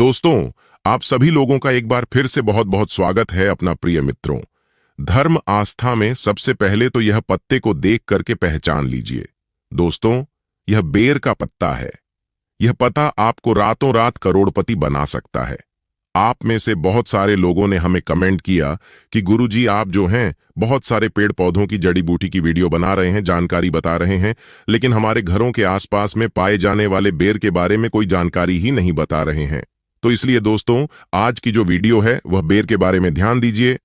दोस्तों, आप सभी लोगों का एक बार फिर से बहुत बहुत स्वागत है अपना प्रिय मित्रों। धर्म आस्था में सबसे पहले तो यह पत्ते को देख करके पहचान लीजिए। दोस्तों, यह बेर का पत्ता है। यह पत्ता आपको रातों रात करोड़पति बना सकता है। आप में से बहुत सारे लोगों ने हमें कमेंट किया कि गुरुजी आप जो हैं बहुत सारे पेड़ पौधों की जड़ी बूटी की वीडियो बना रहे हैं, जानकारी बता रहे हैं, लेकिन हमारे घरों के आसपास में पाए जाने वाले बेर के बारे में कोई जानकारी ही नहीं बता रहे हैं। तो इसलिए दोस्तों, आज की जो वीडियो है वह बेर के बारे में ध्यान दीजिए।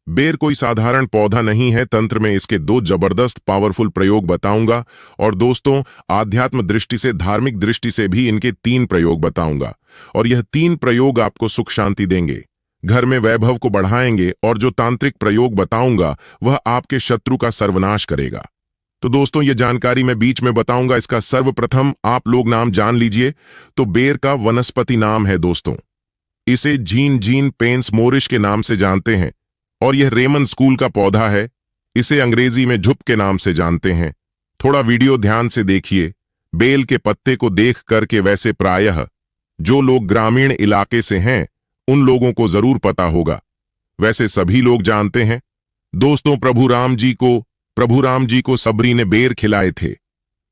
बेर कोई साधारण पौधा नहीं है। तंत्र में इसके दो जबरदस्त पावरफुल प्रयोग बताऊंगा और दोस्तों, आध्यात्म दृष्टि से, धार्मिक दृष्टि से भी इनके 3 प्रयोग बताऊंगा और यह 3 प्रयोग आपको सुख शांति देंगे, घर में वैभव को बढ़ाएंगे और जो तांत्रिक प्रयोग बताऊंगा वह आपके शत्रु का सर्वनाश करेगा। तो दोस्तों, यह जानकारी मैं बीच में बताऊंगा। इसका सर्वप्रथम आप लोग नाम जान लीजिए। तो बेर का वनस्पति नाम है दोस्तों, इसे जीन पेंस मोरिश के नाम से जानते हैं और यह रेमन स्कूल का पौधा है। इसे अंग्रेजी में झुप के नाम से जानते हैं। थोड़ा वीडियो ध्यान से देखिए। बेल के पत्ते को देख करके वैसे प्रायः जो लोग ग्रामीण इलाके से हैं उन लोगों को जरूर पता होगा। वैसे सभी लोग जानते हैं दोस्तों, प्रभु राम जी को सबरी ने बेर खिलाए थे।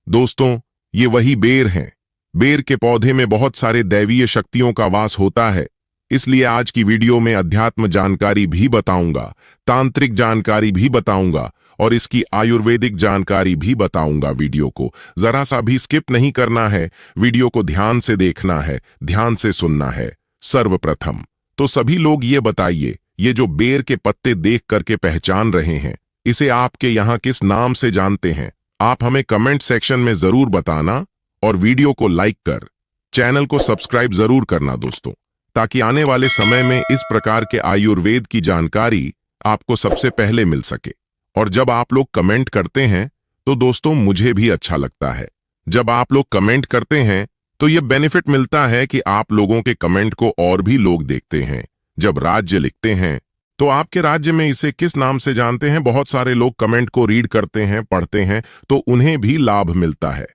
दोस्तों, ये वही बेर हैं। बेर के पौधे में बहुत सारे दैवीय शक्तियों का वास होता है। इसलिए आज की वीडियो में अध्यात्म जानकारी भी बताऊंगा, तांत्रिक जानकारी भी बताऊंगा और इसकी आयुर्वेदिक जानकारी भी बताऊंगा। वीडियो को जरा सा भी स्किप नहीं करना है, वीडियो को ध्यान से देखना है, ध्यान से सुनना है। सर्वप्रथम तो सभी लोग ये बताइए, ये जो बेर के पत्ते देख करके पहचान रहे हैं, इसे आपके यहां किस नाम से जानते हैं? आप हमें कमेंट सेक्शन में जरूर बताना और वीडियो को लाइक कर चैनल को सब्सक्राइब जरूर करना दोस्तों, ताकि आने वाले समय में इस प्रकार के आयुर्वेद की जानकारी आपको सबसे पहले मिल सके। और जब आप लोग कमेंट करते हैं तो दोस्तों मुझे भी अच्छा लगता है। जब आप लोग कमेंट करते हैं तो यह बेनिफिट मिलता है कि आप लोगों के कमेंट को और भी लोग देखते हैं। जब राज्य लिखते हैं तो आपके राज्य में इसे किस नाम से जानते हैं, बहुत सारे लोग कमेंट को रीड करते हैं, पढ़ते हैं, तो उन्हें भी लाभ मिलता है।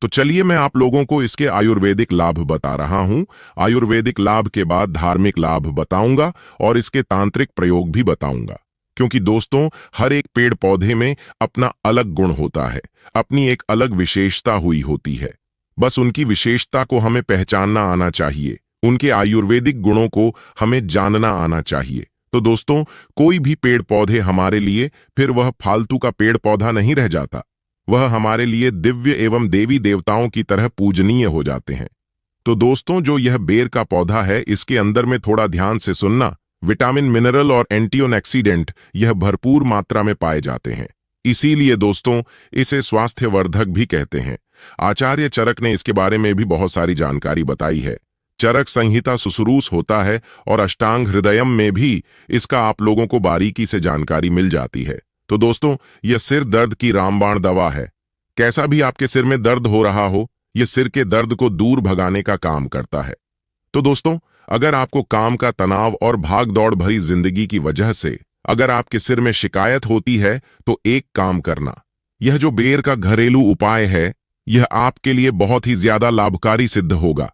तो चलिए मैं आप लोगों को इसके आयुर्वेदिक लाभ बता रहा हूं। आयुर्वेदिक लाभ के बाद धार्मिक लाभ बताऊंगा और इसके तांत्रिक प्रयोग भी बताऊंगा। क्योंकि दोस्तों, हर एक पेड़ पौधे में अपना अलग गुण होता है, अपनी एक अलग विशेषता हुई होती है। बस उनकी विशेषता को हमें पहचानना आना चाहिए, उनके आयुर्वेदिक गुणों को हमें जानना आना चाहिए। तो दोस्तों, कोई भी पेड़ पौधे हमारे लिए फिर वह फालतू का पेड़ पौधा नहीं रह जाता। वह हमारे लिए दिव्य एवं देवी देवताओं की तरह पूजनीय हो जाते हैं। तो दोस्तों, जो यह बेर का पौधा है, इसके अंदर में थोड़ा ध्यान से सुनना, विटामिन, मिनरल और एंटीऑक्सीडेंट यह भरपूर मात्रा में पाए जाते हैं। इसीलिए दोस्तों, इसे स्वास्थ्यवर्धक भी कहते हैं। आचार्य चरक ने इसके बारे में भी बहुत सारी जानकारी बताई है। चरक संहिता सुसुरूस होता है और अष्टांग हृदयम में भी इसका आप लोगों को बारीकी से जानकारी मिल जाती है। तो दोस्तों, यह सिर दर्द की रामबाण दवा है। कैसा भी आपके सिर में दर्द हो रहा हो, यह सिर के दर्द को दूर भगाने का काम करता है। तो दोस्तों, अगर आपको काम का तनाव और भाग दौड़ भरी जिंदगी की वजह से अगर आपके सिर में शिकायत होती है तो एक काम करना, यह जो बेर का घरेलू उपाय है यह आपके लिए बहुत ही ज्यादा लाभकारी सिद्ध होगा।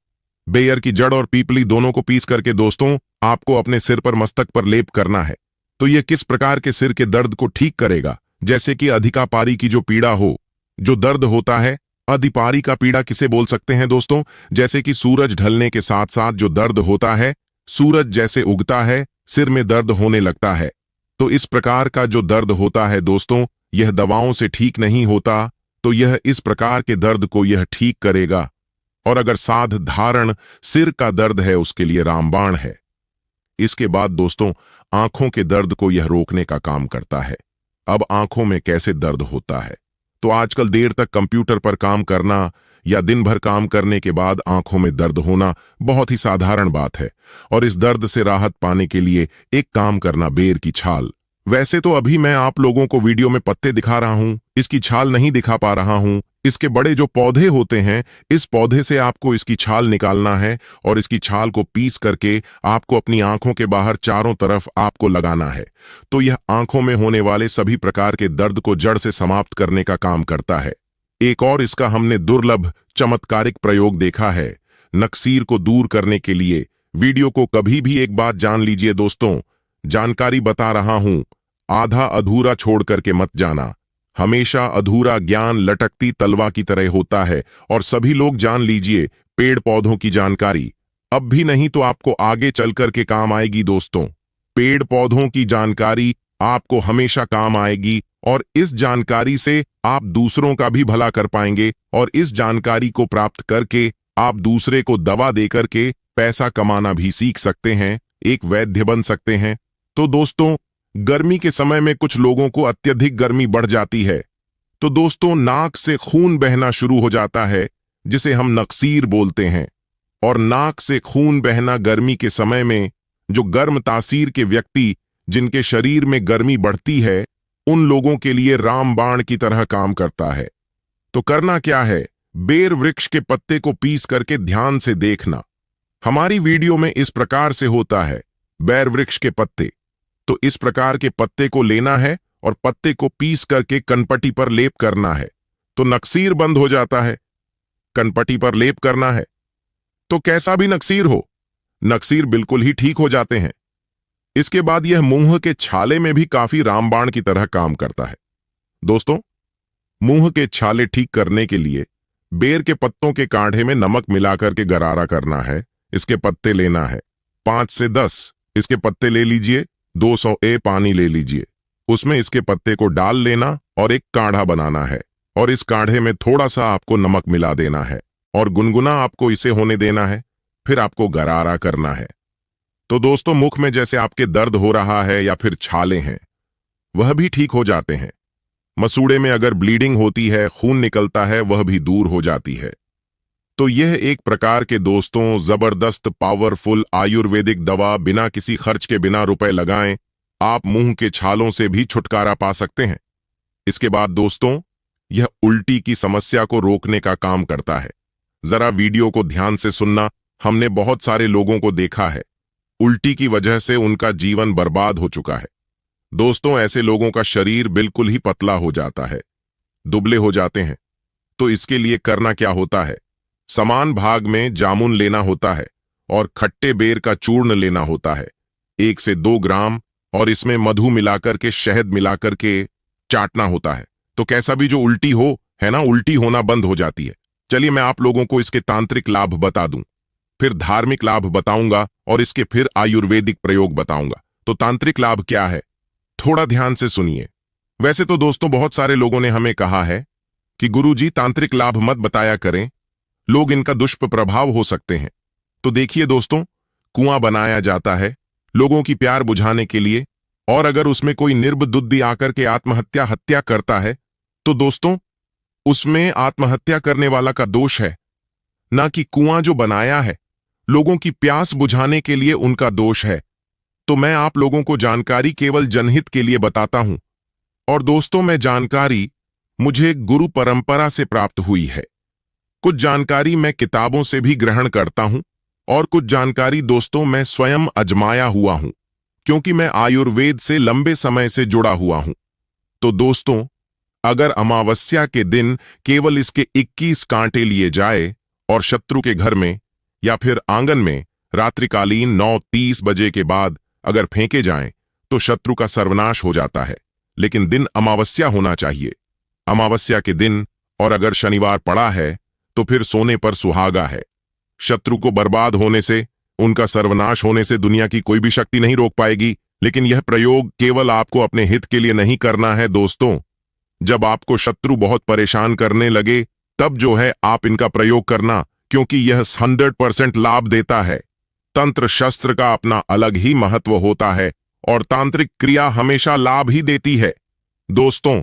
बेर की जड़ और पीपली दोनों को पीस करके दोस्तों आपको अपने सिर पर, मस्तक पर लेप करना है। तो यह किस प्रकार के सिर के दर्द को ठीक करेगा? जैसे कि अधिकापारी की जो पीड़ा हो, जो दर्द होता है, अधिपारी का पीड़ा किसे बोल सकते हैं दोस्तों? जैसे कि सूरज ढलने के साथ साथ जो दर्द होता है, सूरज जैसे उगता है सिर में दर्द होने लगता है। तो इस प्रकार का जो दर्द होता है दोस्तों, यह दवाओं से ठीक नहीं होता। तो यह इस प्रकार के दर्द को यह ठीक करेगा। और अगर साध धारण सिर का दर्द है, उसके लिए रामबाण है। इसके बाद दोस्तों, आंखों के दर्द को यह रोकने का काम करता है। अब आंखों में कैसे दर्द होता है? तो आजकल देर तक कंप्यूटर पर काम करना या दिन भर काम करने के बाद आंखों में दर्द होना बहुत ही साधारण बात है। और इस दर्द से राहत पाने के लिए एक काम करना, बेर की छाल। वैसे तो अभी मैं आप लोगों को वीडियो में पत्ते दिखा रहा हूं, इसकी छाल नहीं दिखा पा रहा हूं। इसके बड़े जो पौधे होते हैं, इस पौधे से आपको इसकी छाल निकालना है और इसकी छाल को पीस करके आपको अपनी आंखों के बाहर चारों तरफ आपको लगाना है। तो यह आंखों में होने वाले सभी प्रकार के दर्द को जड़ से समाप्त करने का काम करता है। एक और इसका हमने दुर्लभ चमत्कारिक प्रयोग देखा है। नक्सीर को दूर करने के लिए वीडियो को कभी भी एक बात जान लीजिए दोस्तों, जानकारी बता रहा हूं, आधा अधूरा छोड़ करके मत जाना। हमेशा अधूरा ज्ञान लटकती तलवा की तरह होता है और सभी लोग जान लीजिए, पेड़ पौधों की जानकारी अब भी नहीं तो आपको आगे चल करके काम आएगी दोस्तों। पेड़ पौधों की जानकारी आपको हमेशा काम आएगी और इस जानकारी से आप दूसरों का भी भला कर पाएंगे और इस जानकारी को प्राप्त करके आप दूसरे को दवा देकर के पैसा कमाना भी सीख सकते हैं, एक वैद्य बन सकते हैं। तो दोस्तों, गर्मी के समय में कुछ लोगों को अत्यधिक गर्मी बढ़ जाती है, तो दोस्तों नाक से खून बहना शुरू हो जाता है, जिसे हम नक्सीर बोलते हैं। और नाक से खून बहना गर्मी के समय में जो गर्म तासीर के व्यक्ति जिनके शरीर में गर्मी बढ़ती है, उन लोगों के लिए रामबाण की तरह काम करता है। तो करना क्या है, बेर वृक्ष के पत्ते को पीस करके ध्यान से देखना। हमारी वीडियो में इस प्रकार से होता है, बेर वृक्ष के पत्ते। तो इस प्रकार के पत्ते को लेना है और पत्ते को पीस करके कनपटी पर लेप करना है, तो नक्सीर बंद हो जाता है। कनपटी पर लेप करना है तो कैसा भी नक्सीर हो, नक्सीर बिल्कुल ही ठीक हो जाते हैं। इसके बाद यह मुंह के छाले में भी काफी रामबाण की तरह काम करता है। दोस्तों, मुंह के छाले ठीक करने के लिए बेर के पत्तों के काढ़े में नमक मिलाकर के गरारा करना है। इसके पत्ते लेना है 5 से 10 इसके पत्ते ले लीजिए, 200 पानी ले लीजिए, उसमें इसके पत्ते को डाल लेना और एक काढ़ा बनाना है और इस काढ़े में थोड़ा सा आपको नमक मिला देना है और गुनगुना आपको इसे होने देना है। फिर आपको गरारा करना है। तो दोस्तों, मुख में जैसे आपके दर्द हो रहा है या फिर छाले हैं, वह भी ठीक हो जाते हैं। मसूड़े में अगर ब्लीडिंग होती है, खून निकलता है, वह भी दूर हो जाती है। तो यह एक प्रकार के दोस्तों जबरदस्त पावरफुल आयुर्वेदिक दवा, बिना किसी खर्च के, बिना रुपए लगाएं आप मुंह के छालों से भी छुटकारा पा सकते हैं। इसके बाद दोस्तों, यह उल्टी की समस्या को रोकने का काम करता है। जरा वीडियो को ध्यान से सुनना। हमने बहुत सारे लोगों को देखा है, उल्टी की वजह से उनका जीवन बर्बाद हो चुका है। दोस्तों, ऐसे लोगों का शरीर बिल्कुल ही पतला हो जाता है, दुबले हो जाते हैं। तो इसके लिए करना क्या होता है, समान भाग में जामुन लेना होता है और खट्टे बेर का चूर्ण लेना होता है 1 से 2 ग्राम, और इसमें मधु मिलाकर के, शहद मिलाकर के चाटना होता है। तो कैसा भी जो उल्टी हो, है ना, उल्टी होना बंद हो जाती है। चलिए मैं आप लोगों को इसके तांत्रिक लाभ बता दूं, फिर धार्मिक लाभ बताऊंगा और इसके फिर आयुर्वेदिक प्रयोग बताऊंगा। तो तांत्रिक लाभ क्या है, थोड़ा ध्यान से सुनिए। वैसे तो दोस्तों बहुत सारे लोगों ने हमें कहा है कि गुरुजी तांत्रिक लाभ मत बताया करें, लोग इनका दुष्प्रभाव हो सकते हैं। तो देखिए दोस्तों, कुआं बनाया जाता है लोगों की प्यार बुझाने के लिए, और अगर उसमें कोई निर्बुद्धि आकर के हत्या करता है, तो दोस्तों उसमें आत्महत्या करने वाला का दोष है, ना कि कुआं जो बनाया है लोगों की प्यास बुझाने के लिए उनका दोष है। तो मैं आप लोगों को जानकारी केवल जनहित के लिए बताता हूं। और दोस्तों, मैं जानकारी मुझे गुरु परंपरा से प्राप्त हुई है। कुछ जानकारी मैं किताबों से भी ग्रहण करता हूं और कुछ जानकारी दोस्तों मैं स्वयं आजमाया हुआ हूं, क्योंकि मैं आयुर्वेद से लंबे समय से जुड़ा हुआ हूं। तो दोस्तों, अगर अमावस्या के दिन केवल इसके 21 कांटे लिए जाए और शत्रु के घर में या फिर आंगन में रात्रिकालीन 9:30 बजे के बाद अगर फेंके जाएं, तो शत्रु का सर्वनाश हो जाता है। लेकिन दिन अमावस्या होना चाहिए, अमावस्या के दिन, और अगर शनिवार पड़ा है तो फिर सोने पर सुहागा है। शत्रु को बर्बाद होने से, उनका सर्वनाश होने से दुनिया की कोई भी शक्ति नहीं रोक पाएगी। लेकिन यह प्रयोग केवल आपको अपने हित के लिए नहीं करना है दोस्तों। जब आपको शत्रु बहुत परेशान करने लगे, तब जो है आप इनका प्रयोग करना, क्योंकि यह 100% लाभ देता है। तंत्र शस्त्र का अपना अलग ही महत्व होता है और तांत्रिक क्रिया हमेशा लाभ ही देती है। दोस्तों,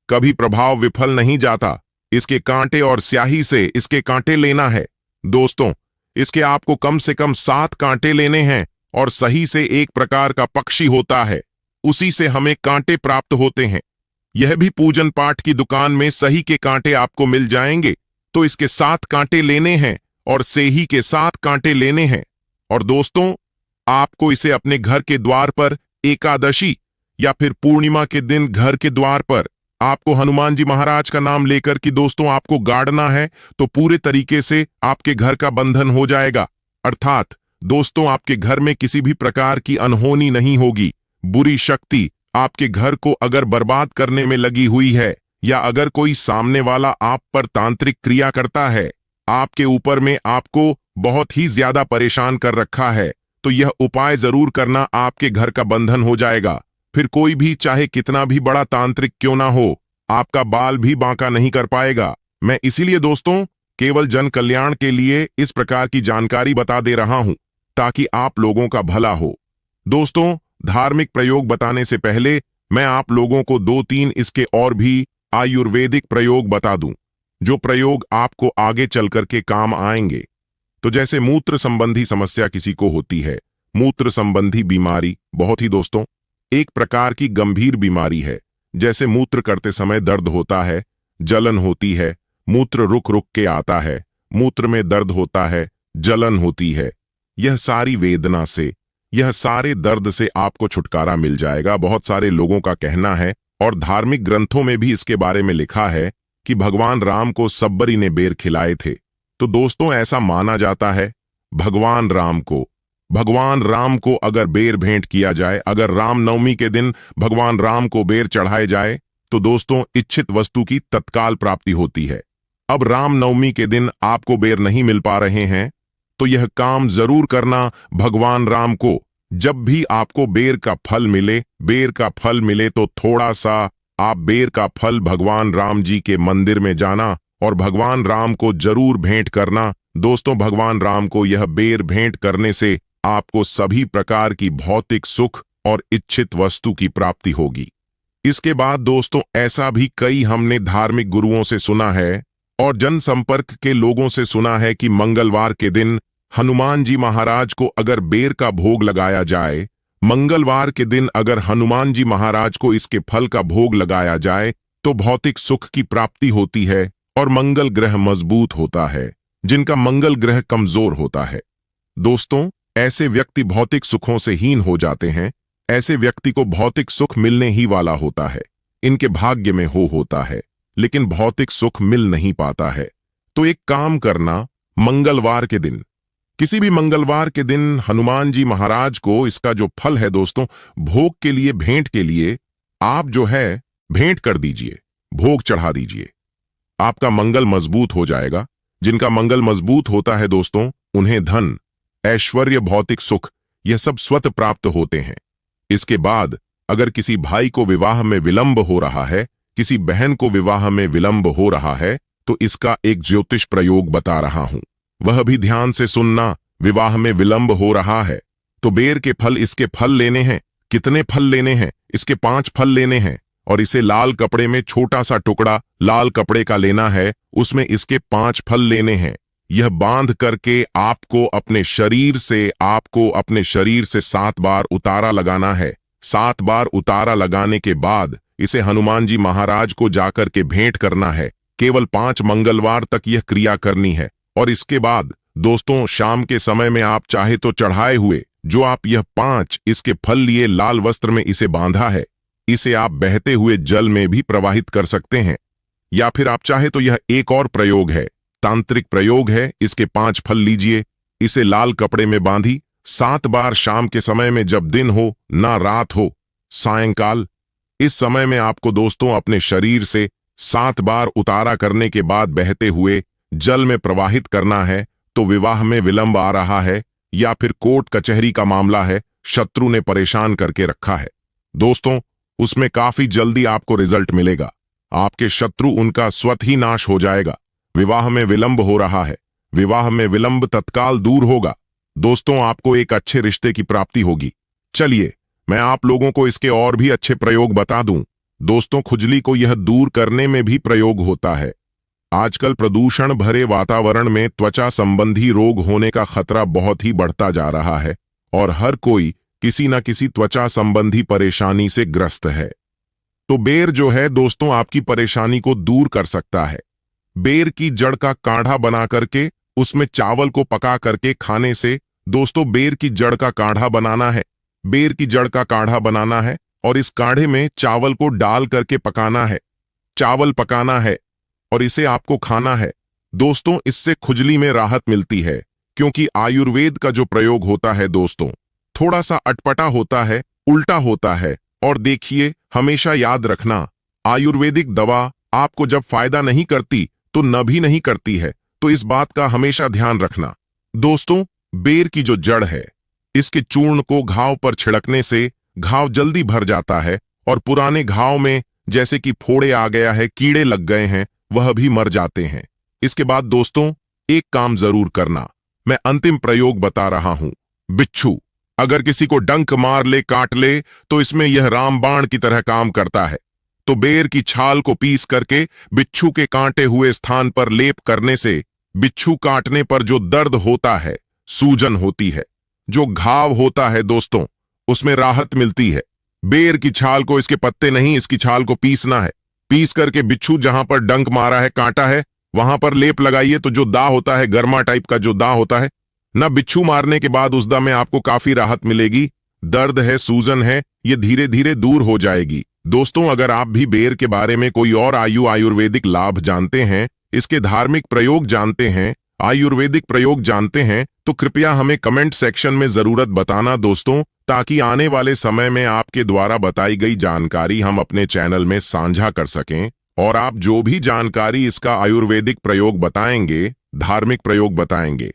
कभी प्रभाव विफल नहीं जाता। इसके कांटे और स्याही से इसके कांटे लेना है। दोस्तों, इसके आपको कम से कम 7 कांटे लेने हैं और सही से एक प्रकार का पक्षी होता है, उसी से हमें कांटे प्राप्त होते हैं। यह भी पूजन पाठ की दुकान में सही के कांटे आपको मिल जाएंगे। तो इसके 7 कांटे लेने हैं और सेही के 7 कांटे लेने हैं। और दोस्तों, आपको इसे अपने घर के द्वार पर एकादशी या फिर पूर्णिमा के दिन घर के द्वार पर आपको हनुमान जी महाराज का नाम लेकर कि दोस्तों आपको गाड़ना है, तो पूरे तरीके से आपके घर का बंधन हो जाएगा। अर्थात दोस्तों, आपके घर में किसी भी प्रकार की अनहोनी नहीं होगी। बुरी शक्ति आपके घर को अगर बर्बाद करने में लगी हुई है, या अगर कोई सामने वाला आप पर तांत्रिक क्रिया करता है, आपके ऊपर में आपको बहुत ही ज्यादा परेशान कर रखा है, तो यह उपाय जरूर करना, आपके घर का बंधन हो जाएगा। फिर कोई भी चाहे कितना भी बड़ा तांत्रिक क्यों ना हो, आपका बाल भी बांका नहीं कर पाएगा। मैं इसीलिए दोस्तों केवल जन कल्याण के लिए इस प्रकार की जानकारी बता दे रहा हूं, ताकि आप लोगों का भला हो। दोस्तों, धार्मिक प्रयोग बताने से पहले मैं आप लोगों को 2-3 इसके और भी आयुर्वेदिक प्रयोग बता दूं, जो प्रयोग आपको आगे चल करके काम आएंगे। तो जैसे मूत्र संबंधी समस्या किसी को होती है, मूत्र संबंधी बीमारी बहुत ही दोस्तों एक प्रकार की गंभीर बीमारी है। जैसे मूत्र करते समय दर्द होता है, जलन होती है, मूत्र रुक रुक के आता है, मूत्र में दर्द होता है, जलन होती है, यह सारी वेदना से, यह सारे दर्द से आपको छुटकारा मिल जाएगा। बहुत सारे लोगों का कहना है, और धार्मिक ग्रंथों में भी इसके बारे में लिखा है, कि भगवान राम को सब्बरी ने बेर खिलाए थे। तो दोस्तों ऐसा माना जाता है, भगवान राम को अगर बेर भेंट किया जाए, अगर रामनवमी के दिन भगवान राम को बेर चढ़ाए जाए, तो दोस्तों इच्छित वस्तु की तत्काल प्राप्ति होती है। अब रामनवमी के दिन आपको बेर नहीं मिल पा रहे हैं, तो यह काम जरूर करना भगवान राम को। जब भी आपको बेर का फल मिले तो थोड़ा सा आप बेर का फल भगवान राम जी के मंदिर में जाना और भगवान राम को जरूर भेंट करना। दोस्तों, भगवान राम को यह बेर भेंट करने से आपको सभी प्रकार की भौतिक सुख और इच्छित वस्तु की प्राप्ति होगी। इसके बाद दोस्तों ऐसा भी कई हमने धार्मिक गुरुओं से सुना है और जनसंपर्क के लोगों से सुना है कि मंगलवार के दिन हनुमान जी महाराज को अगर बेर का भोग लगाया जाए, मंगलवार के दिन अगर हनुमान जी महाराज को इसके फल का भोग लगाया जाए, तो भौतिक सुख की प्राप्ति होती है और मंगल ग्रह मजबूत होता है, जिनका मंगल ग्रह कमजोर होता है। दोस्तों, ऐसे व्यक्ति भौतिक सुखों से हीन हो जाते हैं। ऐसे व्यक्ति को भौतिक सुख मिलने ही वाला होता है, इनके भाग्य में होता है, लेकिन भौतिक सुख मिल नहीं पाता है। तो एक काम करना, मंगलवार के दिन, किसी भी मंगलवार के दिन हनुमान जी महाराज को इसका जो फल है दोस्तों, भोग के लिए, भेंट के लिए आप जो है भेंट कर दीजिए, भोग चढ़ा दीजिए। आपका मंगल मजबूत हो जाएगा। जिनका मंगल मजबूत होता है दोस्तों, उन्हें धन, ऐश्वर्य, भौतिक सुख यह सब स्वतः प्राप्त होते हैं। इसके बाद अगर किसी भाई को विवाह में विलंब हो रहा है, किसी बहन को विवाह में विलंब हो रहा है, तो इसका एक ज्योतिष प्रयोग बता रहा हूं, वह भी ध्यान से सुनना। विवाह में विलंब हो रहा है तो बेर के फल, इसके फल लेने हैं। कितने फल लेने हैं? इसके 5 फल लेने हैं और इसे लाल कपड़े में छोटा सा टुकड़ा लाल कपड़े का लेना है, उसमें इसके 5 फल लेने हैं। यह बांध करके आपको अपने शरीर से 7 बार उतारा लगाना है। 7 बार उतारा लगाने के बाद इसे हनुमान जी महाराज को जाकर के भेंट करना है। केवल 5 मंगलवार तक यह क्रिया करनी है। और इसके बाद दोस्तों शाम के समय में आप चाहे तो चढ़ाए हुए जो आप यह 5 इसके फल लिए लाल वस्त्र में इसे बांधा है, इसे आप बहते हुए जल में भी प्रवाहित कर सकते हैं। या फिर आप चाहे तो यह एक और प्रयोग है, तांत्रिक प्रयोग है। इसके 5 फल लीजिए, इसे लाल कपड़े में बांधी 7 बार शाम के समय में, जब दिन हो ना रात हो, सायंकाल, इस समय में आपको दोस्तों अपने शरीर से 7 बार उतारा करने के बाद बहते हुए जल में प्रवाहित करना है। तो विवाह में विलंब आ रहा है या फिर कोर्ट कचहरी का मामला है, शत्रु ने परेशान करके रखा है दोस्तों, उसमें काफी जल्दी आपको रिजल्ट मिलेगा। आपके शत्रु उनका स्वतः ही नाश हो जाएगा। विवाह में विलंब हो रहा है, विवाह में विलंब तत्काल दूर होगा। दोस्तों आपको एक अच्छे रिश्ते की प्राप्ति होगी। चलिए मैं आप लोगों को इसके और भी अच्छे प्रयोग बता दूं। दोस्तों खुजली को यह दूर करने में भी प्रयोग होता है। आजकल प्रदूषण भरे वातावरण में त्वचा संबंधी रोग होने का खतरा बहुत ही बढ़ता जा रहा है और हर कोई किसी न किसी त्वचा संबंधी परेशानी से ग्रस्त है। तो बेर जो है दोस्तों आपकी परेशानी को दूर कर सकता है। बेर की जड़ का काढ़ा बना करके उसमें चावल को पका करके खाने से, दोस्तों बेर की जड़ का काढ़ा बनाना है, बेर की जड़ का काढ़ा बनाना है और इस काढ़े में चावल को डाल करके पकाना है, चावल पकाना है और इसे आपको खाना है। दोस्तों इससे खुजली में राहत मिलती है। क्योंकि आयुर्वेद का जो प्रयोग होता है दोस्तों, थोड़ा सा अटपटा होता है, उल्टा होता है। और देखिए, हमेशा याद रखना, आयुर्वेदिक दवा आपको जब फायदा नहीं करती तो न भी नहीं करती है, तो इस बात का हमेशा ध्यान रखना। दोस्तों, बेर की जो जड़ है, इसके चूर्ण को घाव पर छिड़कने से घाव जल्दी भर जाता है और पुराने घाव में जैसे कि फोड़े आ गया है, कीड़े लग गए हैं, वह भी मर जाते हैं। इसके बाद दोस्तों, एक काम जरूर करना, मैं अंतिम प्रयोग बता रहा हूं। बिच्छू अगर किसी को डंक मार ले, काट ले, तो इसमें यह रामबाण की तरह काम करता है। तो बेर की छाल को पीस करके बिच्छू के कांटे हुए स्थान पर लेप करने से बिच्छू काटने पर जो दर्द होता है, सूजन होती है, जो घाव होता है दोस्तों, उसमें राहत मिलती है। बेर की छाल को, इसके पत्ते नहीं, इसकी छाल को पीसना है। पीस करके बिच्छू जहां पर डंक मारा है, काटा है, वहां पर लेप लगाइए, तो जो दाग होता है, गर्मा टाइप का जो दाग होता है ना, बिच्छू मारने के बाद उस दाग में आपको काफी राहत मिलेगी। दर्द है, सूजन है, ये धीरे धीरे दूर हो जाएगी। दोस्तों, अगर आप भी बेर के बारे में कोई और आयुर्वेदिक लाभ जानते हैं, इसके धार्मिक प्रयोग जानते हैं, आयुर्वेदिक प्रयोग जानते हैं, तो कृपया हमें कमेंट सेक्शन में जरूरत बताना दोस्तों, ताकि आने वाले समय में आपके द्वारा बताई गई जानकारी हम अपने चैनल में साझा कर सकें। और आप जो भी जानकारी इसका आयुर्वेदिक प्रयोग बताएंगे, धार्मिक प्रयोग बताएंगे,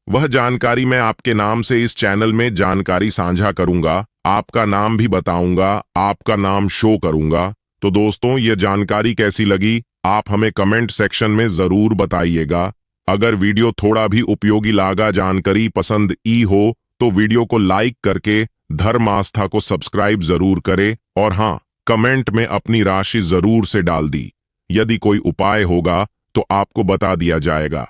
वह जानकारी मैं आपके नाम से इस चैनल में जानकारी साझा करूंगा, आपका नाम भी बताऊंगा, आपका नाम शो करूंगा। तो दोस्तों, यह जानकारी कैसी लगी, आप हमें कमेंट सेक्शन में जरूर बताइएगा। अगर वीडियो थोड़ा भी उपयोगी लगा, जानकारी पसंद ई हो, तो वीडियो को लाइक करके धर्म आस्था को सब्सक्राइब जरूर करें। और हाँ, कमेंट में अपनी राशि जरूर से डाल दी। यदि कोई उपाय होगा तो आपको बता दिया जाएगा।